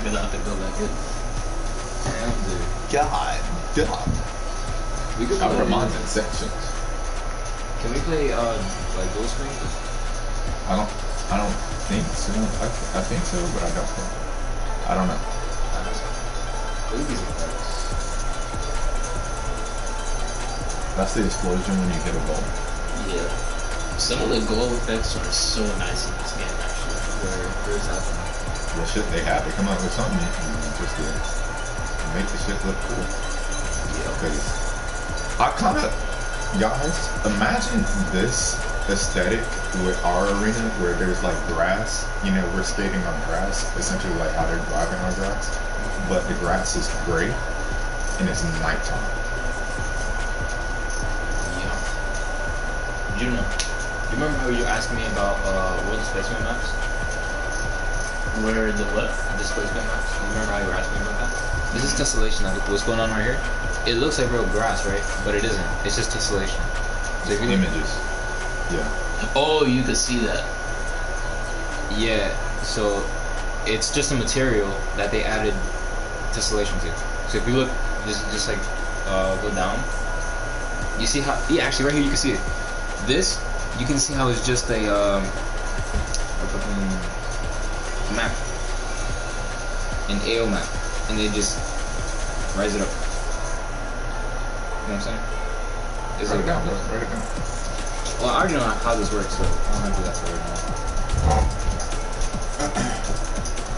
gonna have to go back in. Damn, dude. God. We could Our play. Ramon's in sections. Can we play like dual screen? I don't think so. I think so, but I don't think. I don't know. Look at these effects. That's the explosion when you hit a goal. Yeah. Some of the goal effects are so nice in this game, actually. Where's that from? Well, shit, they have to come up with something just to make the shit look cool. Yeah. Because I kind of, guys, imagine this aesthetic with our arena where there's like grass. You know, we're skating on grass, essentially like how they're driving on grass. But the grass is gray and it's nighttime. Yeah. Juno, you remember how you were asking me about world displacement maps? Where the what? Displacement maps? You remember how you were asking me about that? This is tessellation. Like, what's going on right here? It looks like real grass, right? But it isn't. It's just tessellation. So if you look- Images. Yeah. Oh, you could see that. Yeah. So it's just a material that they added tessellation to. So if you look, just like go down. You see how? Yeah, actually, right here you can see it. This you can see how it's just a fucking map, an AO map, and they just rise it up. You know what I'm saying? It's Write like it down, bro. Write it down. well, I already know how this works, so I don't have to do that for right now.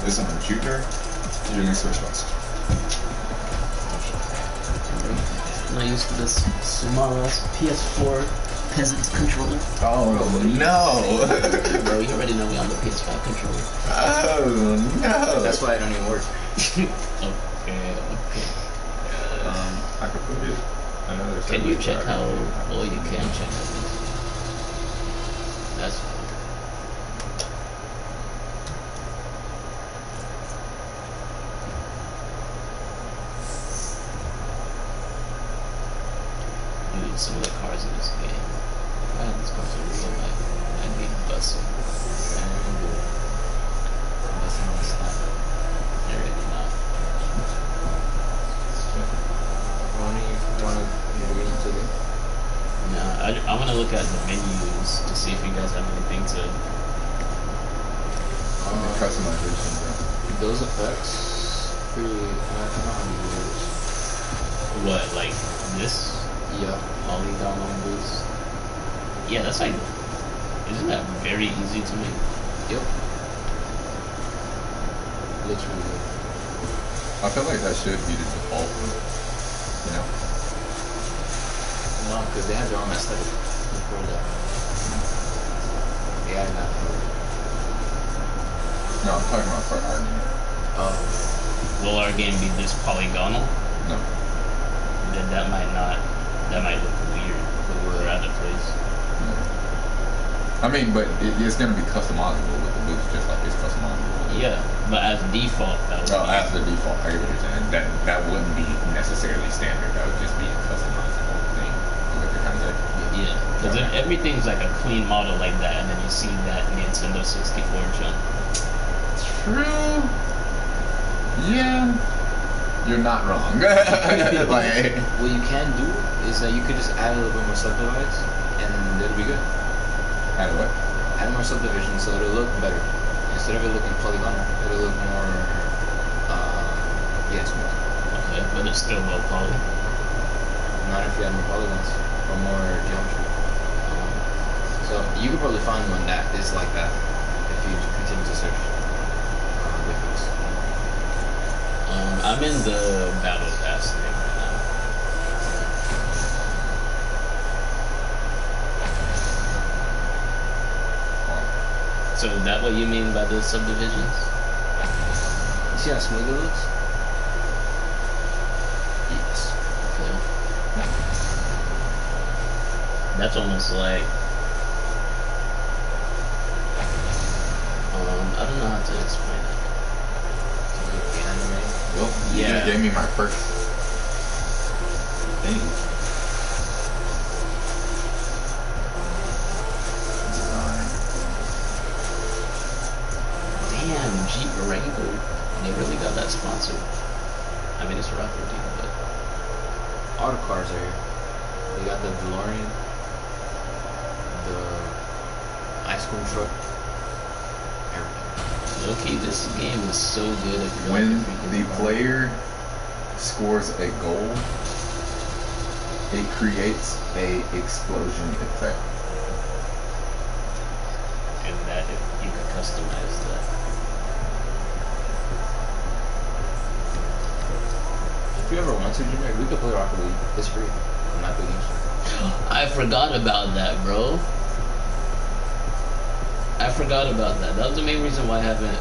This on computer. You're gonna switch spots. I'm not used to this small ass PS4 peasant controller. Oh no! Bro, you already know me on the PS5 controller. Oh no! That's why I don't even work. Okay. I could put it. Another. Can you check how? Oh, you can check how. That's fine. Dude, some of the cars in this game. Wow, these cars are real life. I'd be busting. Busting on the side. They're really not. Want to read to them? Nah, I want to look at the menus to see if you guys have anything to. Customization, bro. Those effects, pretty. I don't know how to use. What, like this? Yeah, polygon on this. Yeah, that's like. Isn't that very easy to make? Yep. Looks really good. I feel like that should be the default. You know. No, because they have their own aesthetic before that. They added that for. No, I'm talking about for our game. Oh. Will our game be this polygonal? No. Then that might not. That might look weird. But we're out of place. I mean, but it's gonna be customizable with the boost, just like it's customizable. With Yeah, but as default, that would Oh, be. as the default, I get what you're saying. That wouldn't be necessarily standard. That would just be a customizable thing. What you're trying to say? Yeah, because Okay. if everything's like a clean model like that, and then you see that Nintendo 64 jump. True. Yeah. You're not wrong. Like, What you can do is that you could just add a little bit more subdivides, and it'll be good. add what? Add more subdivisions so it'll look better. Instead of it looking polygonal, it'll look more, yeah, smooth. Okay, but it's still low poly. Not if you add more polygons or more geometry. So you could probably find one that is like that if you continue to search difference. I'm in the Battle Pass thing right now. So is that what you mean by the subdivisions? You see how smooth it looks? Yes. Okay. That's almost like I don't know how to explain it. Well, you Yeah. just gave me my first thing. Design. Damn, Jeep Wrangler. They really got that sponsored. I mean, it's a Rocket team, but All the cars are here. They got the DeLorean, the ice cream truck, everything. low-key, this game is so good if you're When like a freaking the pro. player scores a goal, it creates a explosion effect. And that you can customize that. If you ever want to, Junior, we could play Rocket League. It's free on my Epic Games. I forgot about that, bro. I forgot about that. That was the main reason why I haven't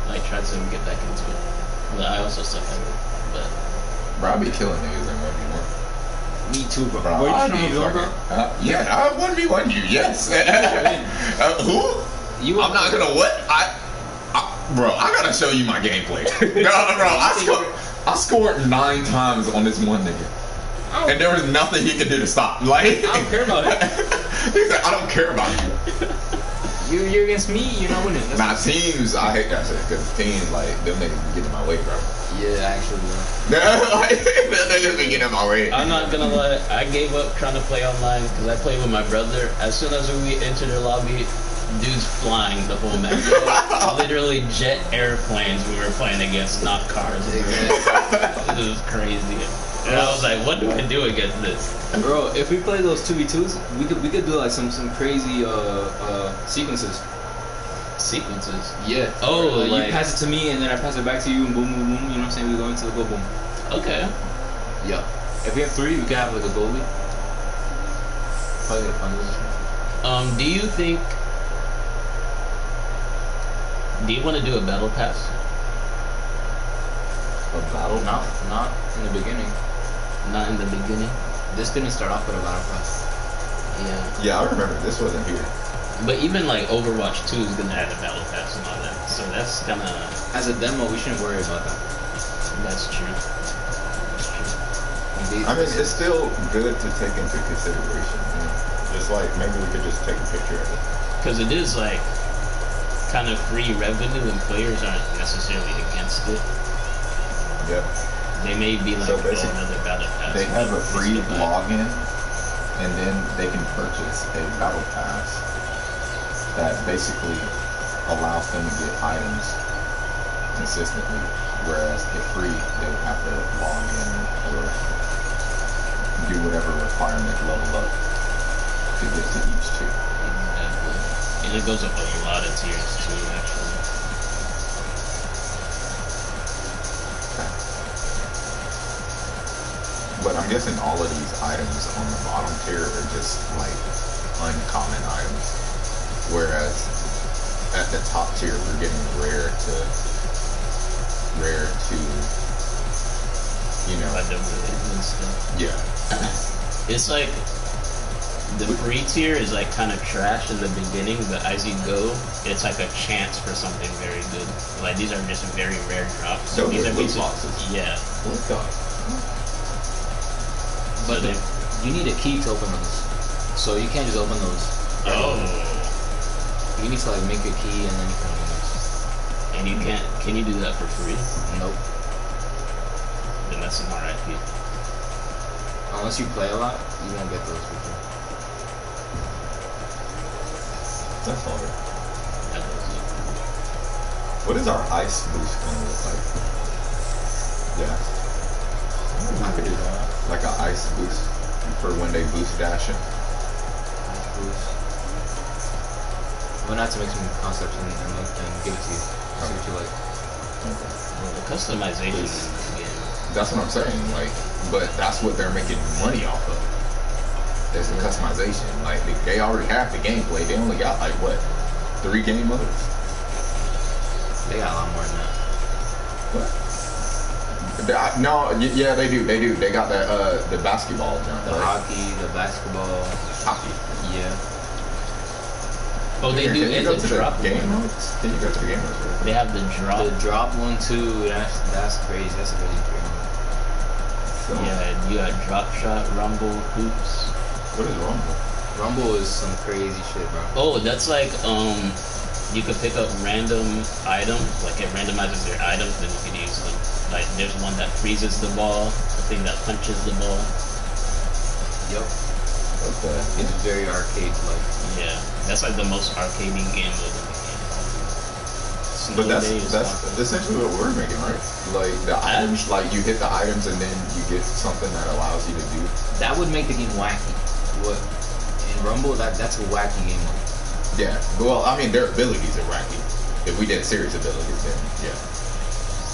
like tried to get back into it. But I also suck at it. But Bro, I be killing niggas in 1v1. Me too, bro. Bro, Were you I trying be to build, bro? yeah, I 1v1 you, yes. Who? You I'm not gonna what? Bro, I gotta show you my gameplay. No, bro, I scored 9 times on this one nigga. And there was nothing he could do to stop. Like, I don't care about it. He said, I don't care about you. You're against me, you're not winning. That's Nah, teams, I hate that shit, because teams, like, them niggas be getting in my way, bro. Yeah, actually, bro. Like, them niggas be getting in my way. I'm not gonna lie, I gave up trying to play online because I played with my brother. As soon as we entered the lobby, dudes flying the whole match. Literally jet airplanes we were playing against, not cars. It was crazy. And I was like, what do I do against this? Bro, if we play those 2v2s, we could do like some crazy sequences. Sequences. Yeah. Oh, Like, like- you pass it to me and then I pass it back to you and boom, boom, boom. You know what I'm saying? We go into the go boom. Okay. Yeah. If we have 3, we could have like a goalie. Probably fun. Do you think? Do you want to do a battle pass? A battle? Not in the beginning. Not in the beginning. This didn't start off with a battle pass. Yeah. Yeah, I remember this wasn't here. But even like Overwatch 2 is gonna have a battle pass and all that. So that's gonna. As a demo, we shouldn't worry about that. That's true. That's true. I mean, it's still good to take into consideration. You know? Just like, maybe we could just take a picture of it. Because it is like kind of free revenue and players aren't necessarily against it. Yep. They may be like, So oh, basically, another battle pass. They have a It's free the vibe. login, and then they can purchase a battle pass that basically allows them to get items consistently. Whereas if free, they would have to log in or do whatever requirement level up to get to each tier. Exactly. And it goes up a lot of tiers too, actually. But I'm guessing all of these items on the bottom tier are just like uncommon items. Whereas at the top tier we're getting rare to you know, Like the and stuff. yeah. It's like the free tier is like kind of trash in the beginning, but as you go, it's like a chance for something very good. Like these are just very rare drops. Those These are are loot basically- boxes. Yeah, What the? But So you need a key to open those. So you can't just open those. oh, You need to like make a key and then you can open those. and you can't? Can you do that for free? Nope. Then that's an RIP. Unless you play a lot, you won't get those for free. That's hard. That was it. What is our ice boost gonna look like? Yeah. I could do that. Like an ice boost for when they boost dashing. Boost. We're gonna have to make some concepts and give it to you. See what you like. Well, the customization in this game. That's what I'm saying. Like, but that's what they're making money off of. There's the customization. Like, they already have the gameplay. They only got like what, 3 game modes? They got a lot more than that. What? No, yeah, they do. They do. They got that the basketball jump, The right? hockey, the basketball. Hockey. Yeah. Oh, they Can do. you And go the to the drop game one. modes? Can you go to the game modes? Real quick? They have the drop. The drop one too. That's crazy. That's a crazy thing. So, Yeah, you got drop shot, rumble, hoops. What is Rumble? Rumble is some crazy shit, bro. Oh, that's like you could pick up random items, like it randomizes your items, then you can use them. Like there's one that freezes the ball, the thing that punches the ball. Yep. Okay. It's very arcade-like. Yeah, that's like the most arcadey game mode in the game. But Snow Day is that's awesome. essentially what we're making, right? Like the items, like you hit the items and then you get something that allows you to do. That would make the game wacky. What in Rumble, that's a wacky game mode. Yeah. Well, I mean, their abilities are wacky. If we did serious abilities, then yeah.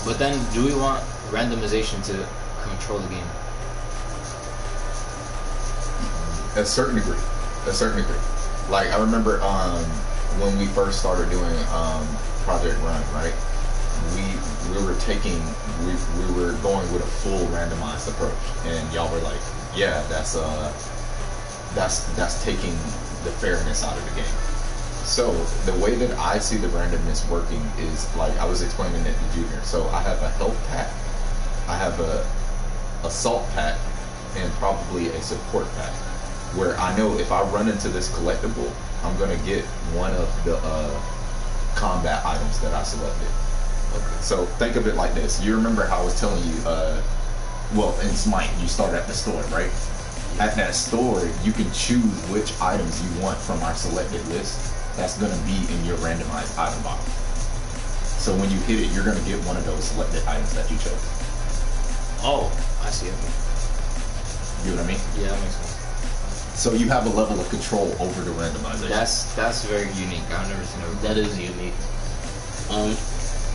But then, do we want randomization to control the game? A certain degree. A certain degree. Like I remember when we first started doing Project Run, right? We were going with a full randomized approach, and y'all were like, yeah, that's taking the fairness out of the game. So the way that I see the randomness working is like I was explaining it to Junior. So I have a health pack, I have a assault pack, and probably a support pack, where I know if I run into this collectible, I'm gonna get one of the combat items that I selected. Okay. So think of it like this. You remember how I was telling you, well, in Smite, you start at the store, right? At that store, you can choose which items you want from our selected list. That's going to be in your randomized item box. So when you hit it, you're going to get one of those selected items that you chose. Oh, I see. Okay. You know what I mean? Yeah, that makes sense. So you have a level of control over the randomization. That's very unique. I've never seen it. That is unique.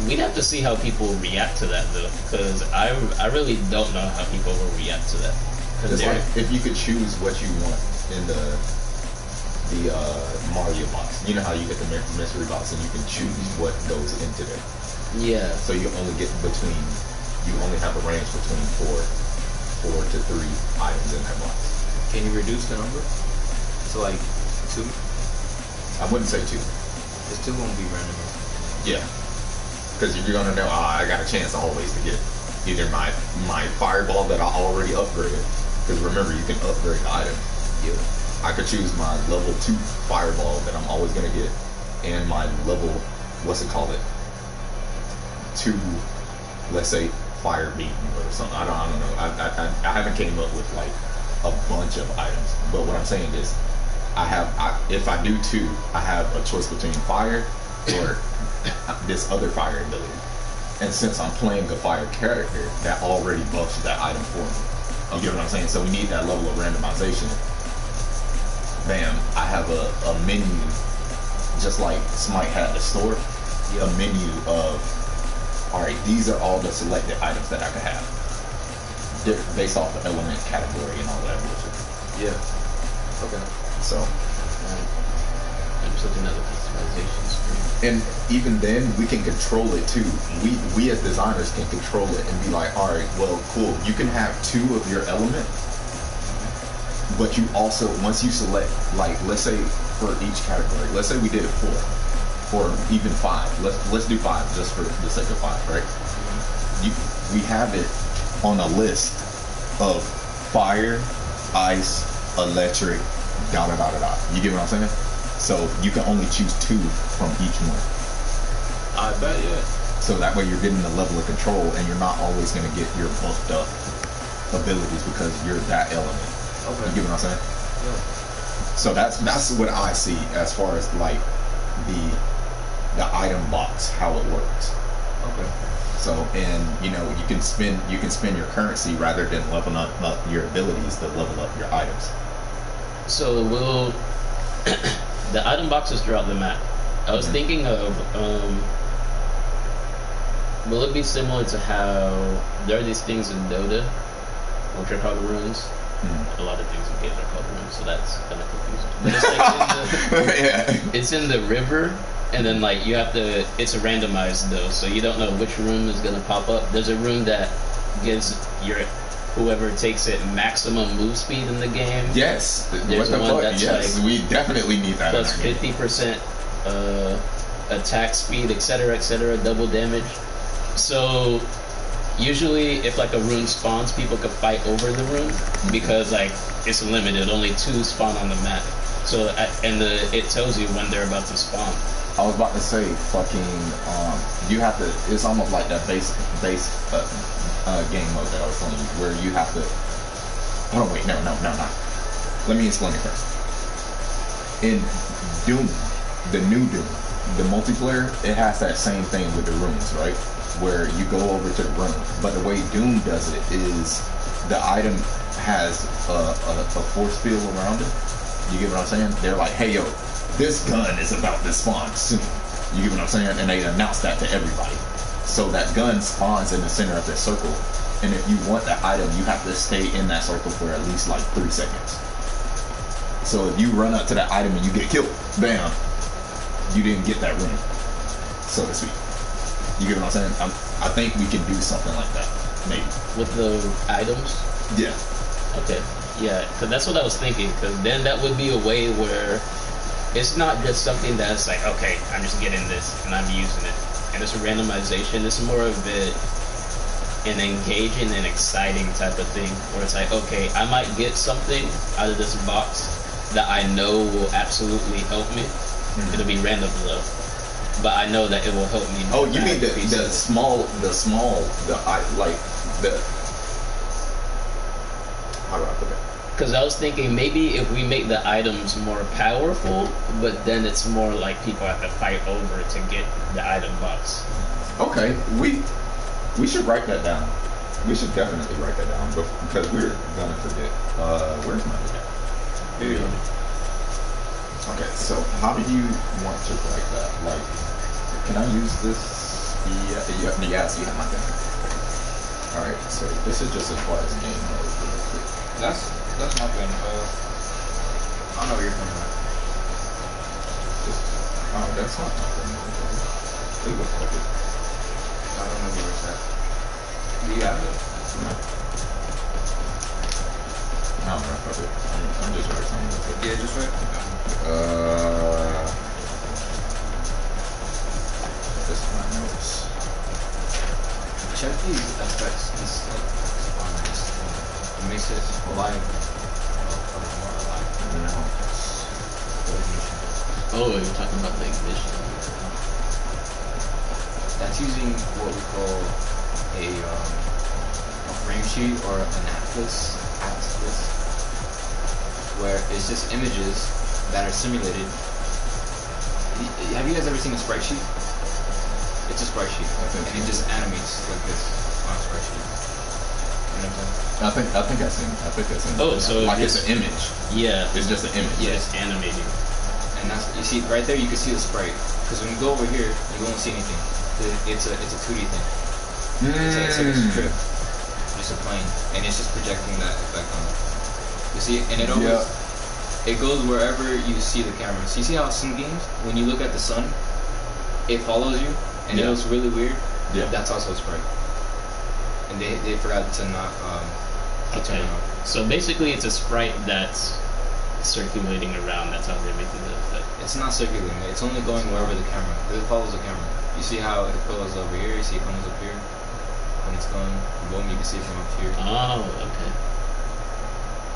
We'd have to see how people react to that though, because I really don't know how people will react to that. It's like if you could choose what you want in the Mario box. You know how you get the mystery box and you can choose what goes into there. Yeah. So you only have a range between four to 3 items in that box. Can you reduce the number to like 2? I wouldn't say 2. Because 2 won't be random. Yeah. Because you're gonna know, I got a chance always to get either my fireball that I already upgraded. Because remember, you can upgrade the item. Yeah. I could choose my level 2 fireball that I'm always gonna get, and my level, what's it called? 2, let's say fire beam or something. I don't know. I haven't came up with like a bunch of items, but what I'm saying is, if I do 2, I have a choice between fire or this other fire ability. And since I'm playing a fire character, that already buffs that item for me. You get what I'm saying? So we need that level of randomization. Bam, I have a menu, just like Smite had the store, a menu of, alright, these are all the selected items that I could have. Based off the element category and all that bullshit. Yeah. Okay. So. I'm just looking at the customization screen. And even then, we can control it too. We as designers can control it and be like, all right, well, cool. You can have 2 of your element, but you also, once you select, like, let's say for each category, let's say we did it 4, or even 5. Let's do 5 just for the sake of 5, right? We have it on a list of fire, ice, electric, da da da da da. You get what I'm saying? So you can only choose 2 from each one. I bet, yeah. So that way you're getting the level of control, and you're not always going to get your buffed up abilities because you're that element. Okay. You get what I'm saying? Yeah. So that's what I see as far as like the item box, how it works. Okay. So, and you know, you can spend your currency rather than leveling up your abilities to level up your items. So will the item boxes throughout the map? I was thinking of will it be similar to how there are these things in Dota, which are called runes? A lot of things in games are called runes, so that's kind of confusing. But it's like it's in the river, and then like you have to. It's a randomized though, so you don't know which room is gonna pop up. There's a room that gives whoever takes it maximum move speed in the game. Yes. There's what the one fuck? that's Yes, like we definitely need that. plus 50% attack speed, etc., double damage. So usually, if like a rune spawns, people could fight over the rune because like it's limited. Only 2 spawn on the map. So and it tells you when they're about to spawn. I was about to say, fucking, you have to. It's almost like that base game mode that I was telling you, where you have to. Hold on, wait, no. Let me explain it first. In Doom, the new Doom, the multiplayer, it has that same thing with the rooms, right? Where you go over to the room, but the way Doom does it is the item has a force field around it. You get what I'm saying? They're like, hey, yo, this gun is about to spawn soon. You get what I'm saying? And they announce that to everybody. So that gun spawns in the center of the circle. And if you want the item, you have to stay in that circle for at least like 3 seconds. So if you run up to that item and you get killed, bam, you didn't get that room, so to speak. You get what I'm saying? I think we can do something like that, maybe. With the items? Yeah. Okay. Yeah, because that's what I was thinking. Because then that would be a way where it's not just something that's like, okay, I'm just getting this and I'm using it. And it's a randomization. It's more of an engaging and exciting type of thing. Where it's like, okay, I might get something out of this box that I know will absolutely help me. Mm-hmm. It'll be random though. But I know that it will help me. Oh, you mean the how do I put it? Because I was thinking maybe if we make the items more powerful, but then it's more like people have to fight over to get the item box. Okay, we should write that down. We should definitely write that down because we're gonna forget. Where's my book? Here you go. Okay, so how do you want to write that? Like, can I use this? Yeah, so you have my thing. Alright, so this is just as far as game mode real quick. That's nothing. I don't know where you're coming from. Oh, that's not nothing. It looks like it. I don't know where it's at. Do you have it? No. I don't know if it. I'm just writing something. Yeah, just write. This is my notes. Check these effects. These it makes it alive. More alive. No. Oh, you're talking about the ignition. That's using what we call a frame sheet or an atlas, where it's just images that are simulated. Have you guys ever seen a sprite sheet? It's a sprite sheet, and it just animates like this on a sprite sheet. You know what I'm saying? I think I've seen. Oh, so like it's an image. Yeah, It's just an image. yeah, it's animating. And that's, you see right there, you can see the sprite. Because when you go over here, you won't see anything. It's a 2D thing. It's like a strip, just a plane, and it's just projecting that effect on it. You see, and it always it goes wherever you see the camera. So you see how some games, when you look at the sun, it follows you, and it looks really weird. Yeah. That's also a sprite. And they forgot to not turn it off. So basically, it's a sprite that's circulating around. That's how they're making the effect. It's not circulating. It's only going wherever the camera. It follows the camera. You see how it goes over here. You see it comes up here. When it's going, boom, you can see it from up here. Oh, okay.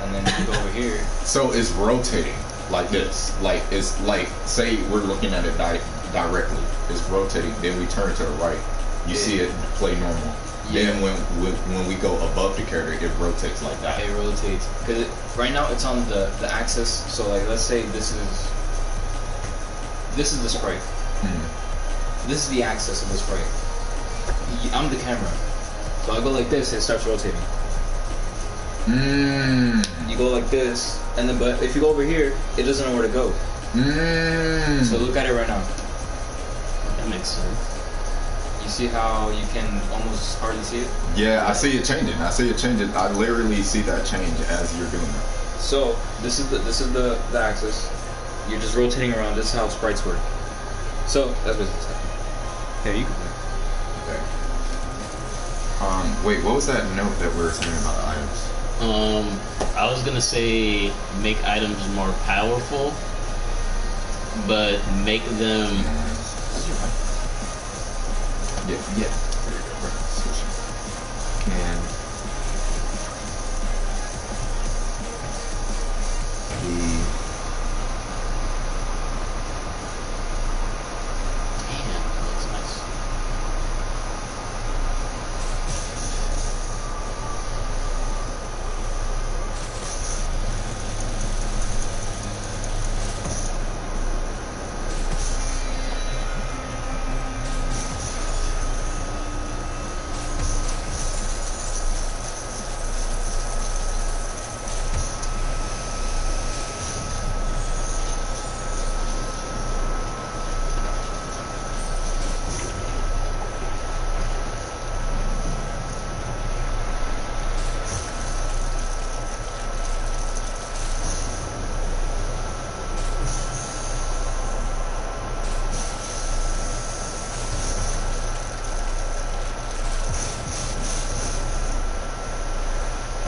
And then if you go over here. So it's rotating like this. Like it's like, say we're looking at it directly. It's rotating. Then we turn to the right. You see it play normal. Yeah. Then when we go above the character, it rotates like that. It rotates because right now it's on the axis. So like, let's say this is the sprite. This is the axis of the sprite. I'm the camera, so I go like this, it starts rotating. You go like this, and then but if you go over here, it doesn't know where to go. So look at it right now. That makes sense. You see how you can almost hardly see it? Yeah, I see it changing. I literally see that change as you're doing it. So this is the axis. You're just rotating around. This is how sprites work. So that's what it's like. Here, you can play. Okay. Wait, what was that note that we were saying about the items? I was gonna say make items more powerful, but make them. Yeah. There you go. Can be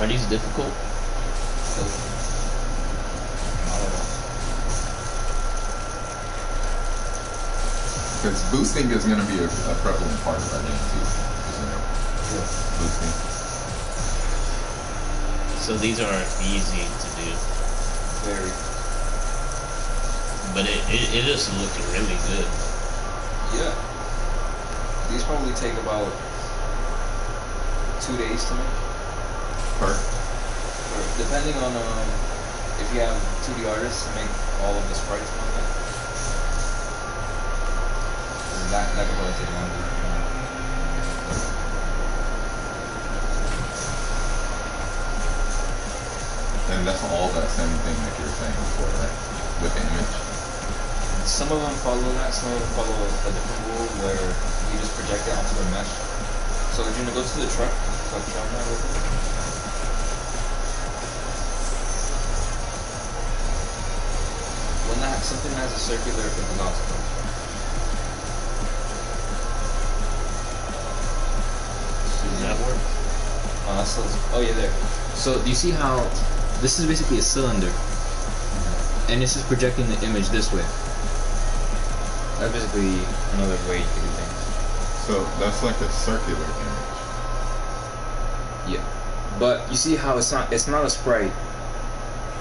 Are these difficult? Because boosting is going to be a prevalent part of our game too, isn't it? Yeah. Boosting. So these are easy to do, Very. but it just looked really good. Yeah. These probably take about 2 days to make. Per. Or depending on if you have 2D artists to make all of the sprites on that. That could probably take longer. And that's all that same thing that you were saying before, right? With the image. Some of them follow that, some of them follow a different rule where you just project it onto the mesh. So if you're gonna go to the truck, so I've shown that real quick. When something has a circular velocity. Does that work? Oh yeah, there. So do you see how this is basically a cylinder, and it's just projecting the image this way. That's basically another way you can do things. So that's like a circular image. Yeah, but you see how it's not a sprite.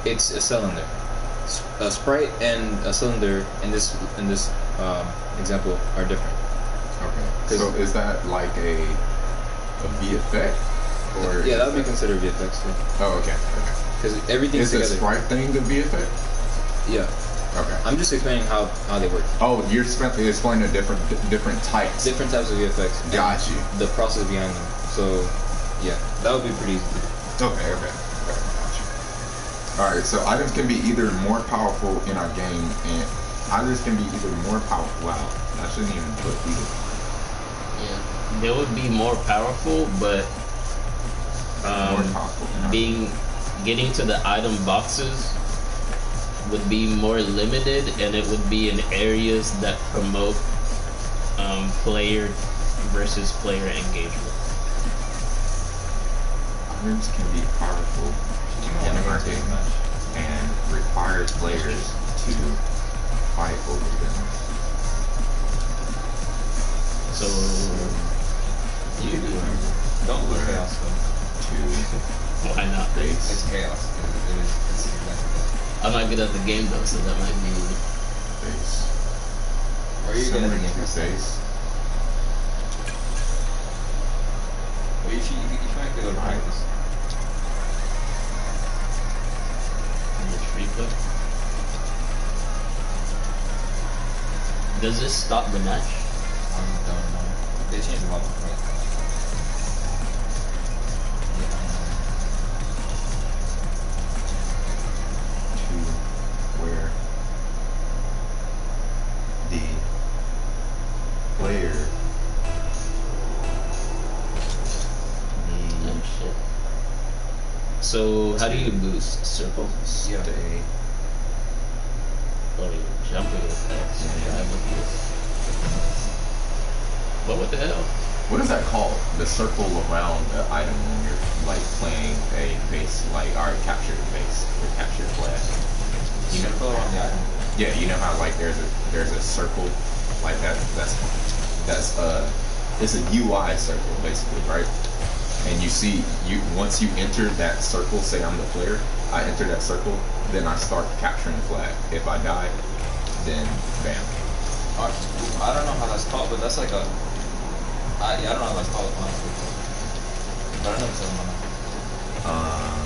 It's a cylinder. A sprite and a cylinder in this example are different. Okay. So is that like a VFX? Or yeah, that would be considered VFX too. Oh, okay. Because everything's Is the together. sprite thing the VFX? Yeah. Okay. I'm just explaining how they work. Oh, you're explaining the different types. Different types of VFX. and Got you. The process behind them. So, yeah, that would be pretty easy. Okay. Got you. All right. So items can be either more powerful in our game, and items can be either more powerful. Wow, I shouldn't even put either. Yeah, they would be more powerful, but More powerful. getting to the item boxes would be more limited, and it would be in areas that promote player versus player engagement. Items can be powerful in our game and require players to fight over them. So You don't look chaos though. why not? It's chaos. It's exactly that. I'm not good at the game though, so that might be. Face. Or you get Similar it to face. Or you might be able to practice. Replay. Does this stop the match? I don't know. They changed a lot of things. To where the player Oh needs shit. So how do you boost? Circle? Yeah. stay. Or you jumping with X? Drive with this. But what the hell? What is that called? The circle around the item when you're like playing a base, like alright, capture the base or capture the flag. You know, Circle around the item. yeah, you know how like there's a circle like that. That's it's a UI circle basically, right? And you see once you enter that circle, say I'm the player, I enter that circle, then I start capturing the flag. If I die, then bam. I don't know how that's called, but that's like a. I don't know how that's called, honestly. But I know it's something.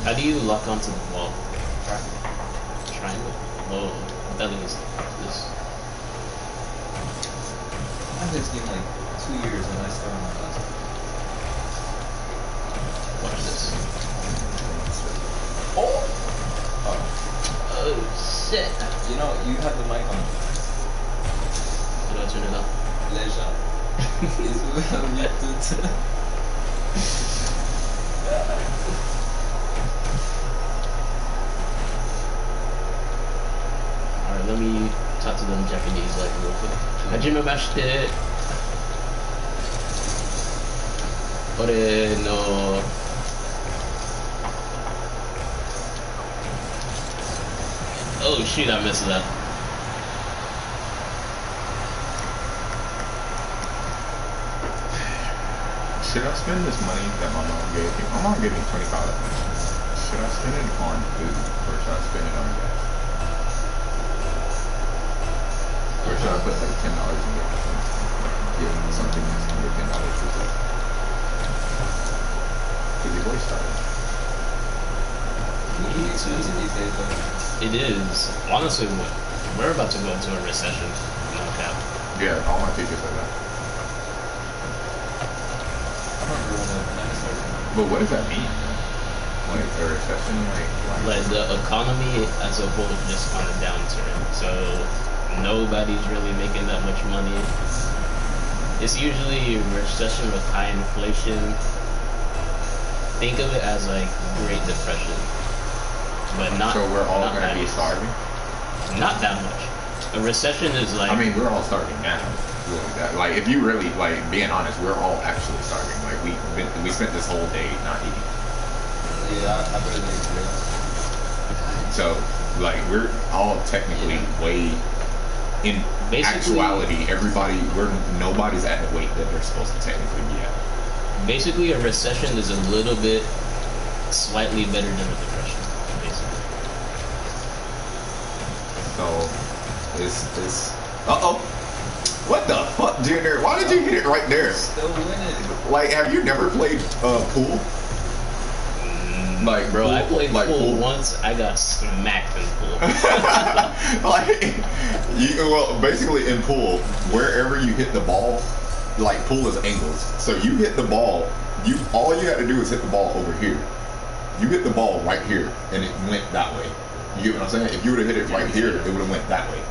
How do you lock onto the wall? Right. Triangle? Oh, I thought it was this. I've been this game like 2 years and I still don't know that. Watch this. Oh! Oh. Oh shit! You know, you have the mic on. How do I turn it off? Leisure. Alright, let me talk to them Japanese like real quick. Hajimemashite. Ore no Oh shoot, I missed that. Should I spend this money that my mom gave me? My mom gave me $25. Should I spend it on food or should I spend it on gas? Or should I put like $10 in get something that's under $10 for food? Because your boy started. It's expensive these days, though. It is. Honestly, we're about to go into a recession. No cap. Yeah, all my teachers said that. I don't remember when the pandemic started. But what does that mean? Like a recession? Like the economy as a whole is just on a downturn. So nobody's really making that much money. It's usually a recession with high inflation. Think of it as like Great Depression. But not. So we're all not going to be that- starving? Not that much. A recession is like. I mean, we're all starving now. Really, that, like, if you really, like, being honest, we're all actually starving. Like, we spent this whole day not eating. Yeah, I barely agree. So, like, we're all technically way, in Basically- actuality, nobody's at the weight that they're supposed to technically be at. Basically, a recession is a little bit slightly better than a depression. Basically. So, it's uh-oh. What the fuck, Junior? Why did you hit it right there? Still winning. Like, have you never played pool? Like, Bro, I pool- played like pool once. I got smacked in pool. Like, well, basically in pool, wherever you hit the ball, like pool is angles. So you hit the ball, all you got to do is hit the ball over here. You hit the ball right here, and it went that way. You get what I'm saying? If you would have hit it right here, it would have went that way.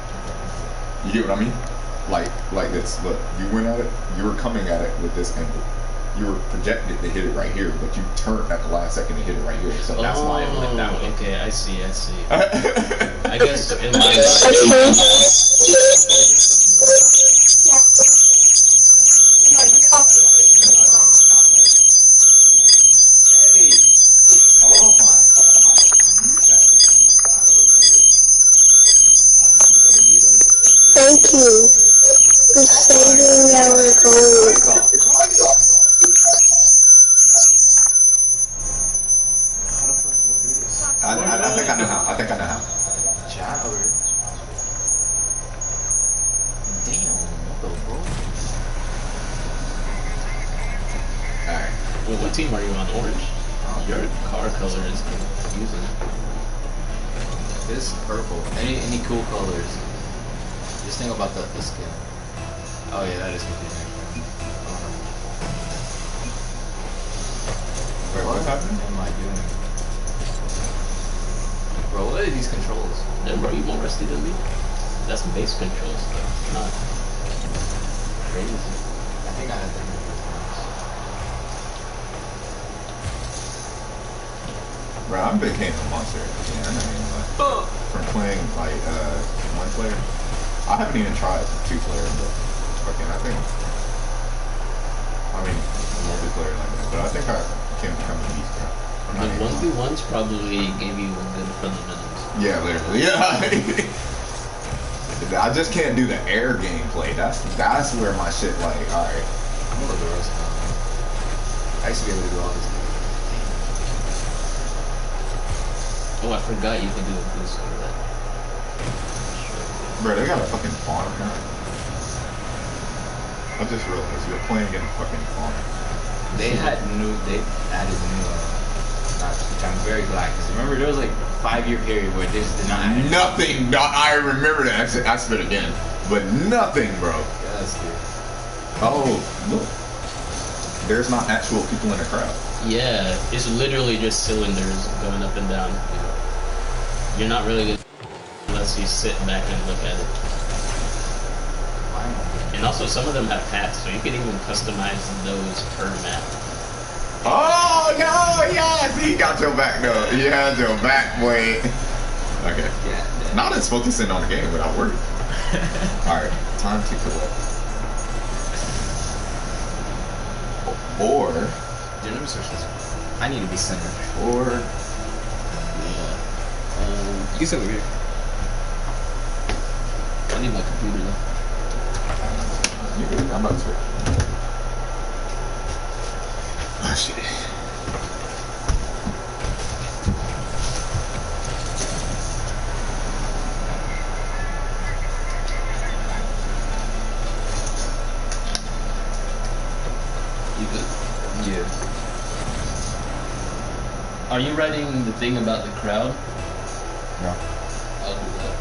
You get what I mean? Like this. Look, you went at it. You were coming at it with this angle. You were projected to hit it right here, but you turned at the last second to hit it right here. So that's why it went that way. Okay, I see. I guess in my mind, Hey! Oh my Thank you for saving our gold. How the fuck do I do this? I think I know how. I think I know how. Chat over. Damn, what the bro? Alright. well, what team are you on? Orange. Your car color is confusing. This purple. Any cool colors? Just think about the skin. Oh yeah, that is confusing. Bro, What's happening? What am I doing? Bro, what are these controls? Yeah, bro, you more rusty than me. That's base controls, though. Not crazy. I think I had them. Bro, I became a monster. Yeah, I mean, from playing like one player. I haven't even tried two player, but fucking I think. I mean, multiplayer like that, but I think I can become a beast, bro. I'm The not even lying. 1v1s probably gave you good fundamentals. Yeah, literally. Yeah. I just can't do the air gameplay. That's where my shit like. All right. I'm gonna go rest. I used to be able to do all this. Oh, I forgot you can do a boost on that. Bro, they got a fucking farm now. I just realized you're playing in a fucking farm. They added new, notch, which I'm very glad, because remember there was like a 5-year period where this did not add Nothing. I remember that. I spit again, but nothing, bro. Yeah, that's good. Oh, look. There's not actual people in the crowd. Yeah, it's literally just cylinders going up and down. You're not really good unless you sit back and look at it. And also, some of them have hats, so you can even customize those per map. Oh no! Yeah, see, you got your back though. You had your back, boy. Okay. Yeah. Now that's focusing on the game without worry. All right, time to collect. Or, Dude, let me search this. I need to be centered. or You can sit over here. need my computer though. I'm about to switch. Oh shit. You good? Yeah. Are you writing the thing about the crowd? No. I'll do that.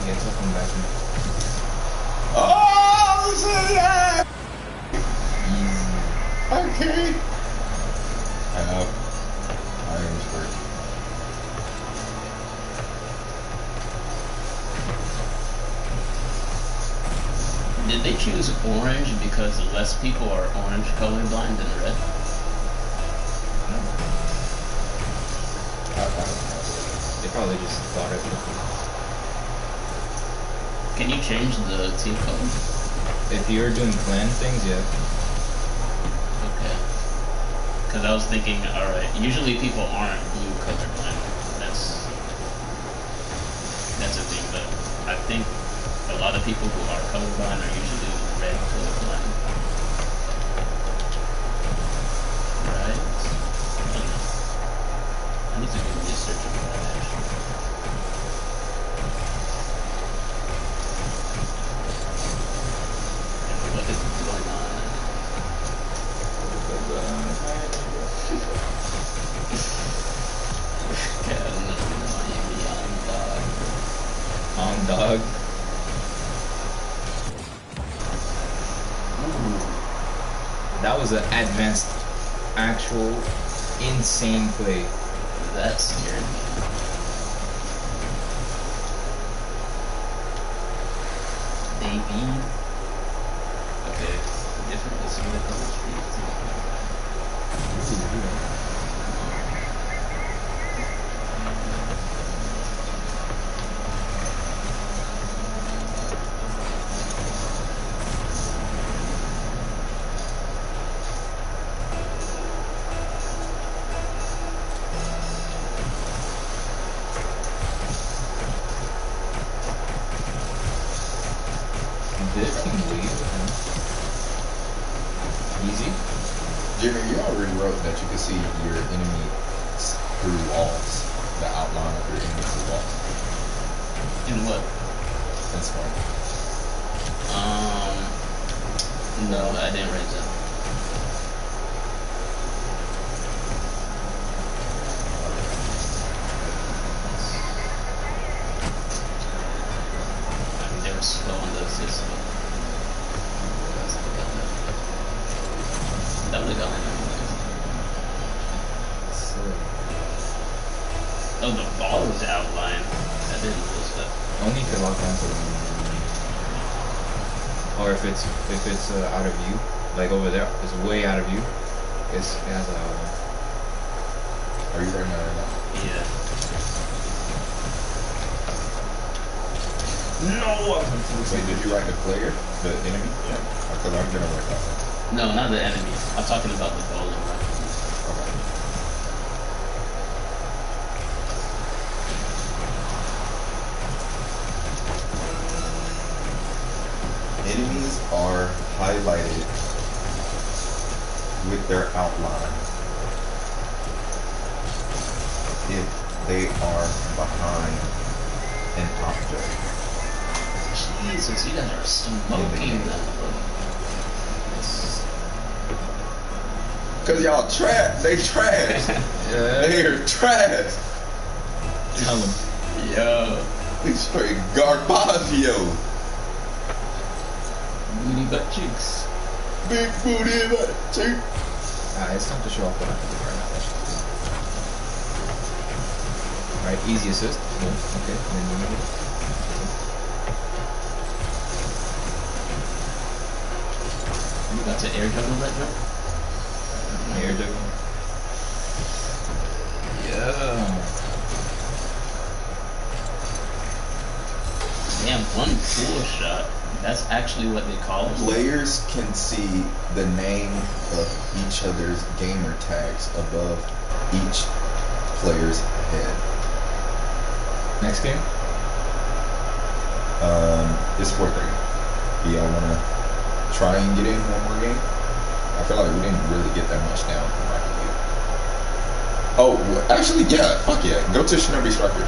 Yeah, it's all coming back to me. Oh shit! Yeah. Easy. Okay. I know. I am scared. Did they choose orange because less people are orange colorblind than red? I don't know. They probably just thought it. Can you change the team color? If you're doing clan things, yeah. Okay. Because I was thinking, alright, usually people aren't blue colorblind. That's a thing, but I think a lot of people who are colorblind are usually red colorblind. Right? I don't know. I need to do research on that actually. What is going on? Yeah, I don't know, Miami on dog. On dog. That was an advanced, actual, insane play. That scared me. Baby. Okay, different is some of the color streets. This can leave. Easy. Jimmy, you already wrote that you can see your enemy through walls. The outline of your enemy through walls. In what? That's fine. No, I didn't write that. I mean, they were slow on the assist, but that would have gone in anyways. Oh, the ball was outlined. I didn't notice that. Only if it locked onto the or if it's out of view, like over there, it's way out of view. It has a. Are you writing that right now? Yeah. No. Wait, did you write the player? The enemy? Yeah. Because I'm gonna write that one. No, not the enemy. I'm talking about the ball and Okay. Enemies are highlighted with their outline if they are behind an object. Jesus, you guys are smoking them, bro. Cause y'all trash. They trash. They are trash. Tell them. Yo. They straight garbaggio. Booty butt cheeks. Big booty in that cheek. It's time to show off what I can do right now. Alright, easy assist. Cool. Okay. And then you About to air juggle that jump? Air juggle. Yeah. Damn, one cool shot. That's actually what they call it. Players can see the name of each other's gamer tags above each player's head. Next game? It's 4:30. Do y'all wanna try and get in one more game? I feel like we didn't really get that much down from Rocket League. Oh, actually, yeah. Fuck yeah. Go to Shinobi Strikers.